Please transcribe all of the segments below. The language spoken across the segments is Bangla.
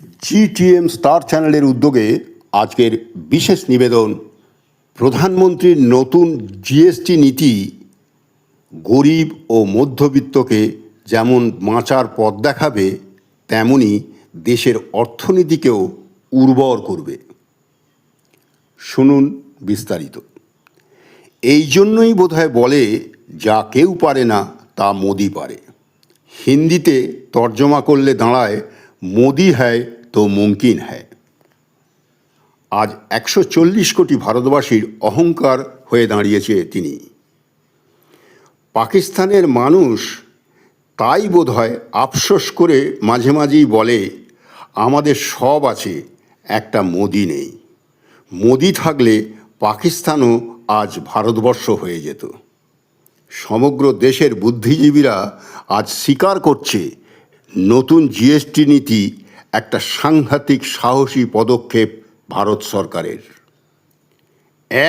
জিটিএম স্টার চ্যানেলের উদ্যোগে আজকের বিশেষ নিবেদন। প্রধানমন্ত্রীর নতুন জিএসটি নীতি গরিব ও মধ্যবিত্তকে যেমন বাঁচার পথ দেখাবে, তেমনি দেশের অর্থনীতিকেও উর্বর করবে। শুনুন বিস্তারিত। এই জন্যই বোধহয় বলে, যা কেউ পারে না তা মোদি পারে। হিন্দিতে তর্জমা করলে দাঁড়ায়, মোদি হ্যায় তো মুমকিন হ্যায়। আজ 140 কোটি ভারতবাসীর অহংকার হয়ে দাঁড়িয়েছে তিনি। পাকিস্তানের মানুষ তাই বোধহয় আফসোস করে মাঝে মাঝেই বলে, আমাদের সব আছে, একটা মোদি নেই। মোদি থাকলে পাকিস্তানও আজ ভারতবর্ষ হয়ে যেত। সমগ্র দেশের বুদ্ধিজীবীরা আজ স্বীকার করছে, নতুন জিএসটি নীতি একটা সাংঘাতিক সাহসী পদক্ষেপ ভারত সরকারের।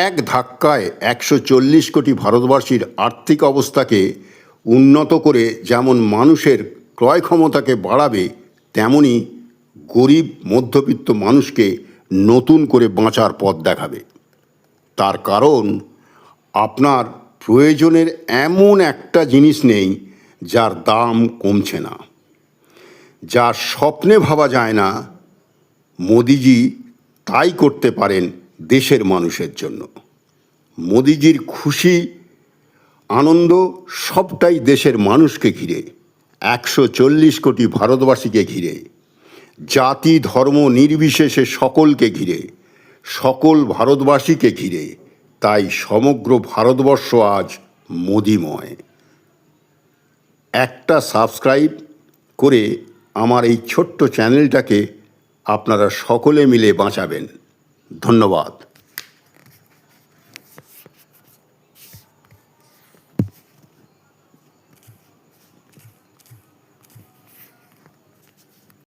এক ধাক্কায় 140 কোটি ভারতবাসীর আর্থিক অবস্থাকে উন্নত করে যেমন মানুষের ক্রয় ক্ষমতাকে বাড়াবে, তেমনি গরিব মধ্যবিত্ত মানুষকে নতুন করে বাঁচার পথ দেখাবে। তার কারণ, আপনার প্রয়োজনের এমন একটা জিনিস নেই যার দাম কমছে না, যা স্বপ্নে ভাবা যায় না। মোদিজি তাই করতে পারেন দেশের মানুষের জন্য। মোদিজির খুশি আনন্দ সবটাই দেশের মানুষকে ঘিরে, 140 কোটি ভারতবাসীকে ঘিরে, জাতি ধর্ম নির্বিশেষে সকলকে ঘিরে, সকল ভারতবাসীকে ঘিরে। তাই সমগ্র ভারতবর্ষ আজ মোদিময়। একটা সাবস্ক্রাইব করে আমার এই ছোট্ট চ্যানেলটাকে আপনারা সকলে মিলে বাঁচাবেন। ধন্যবাদ।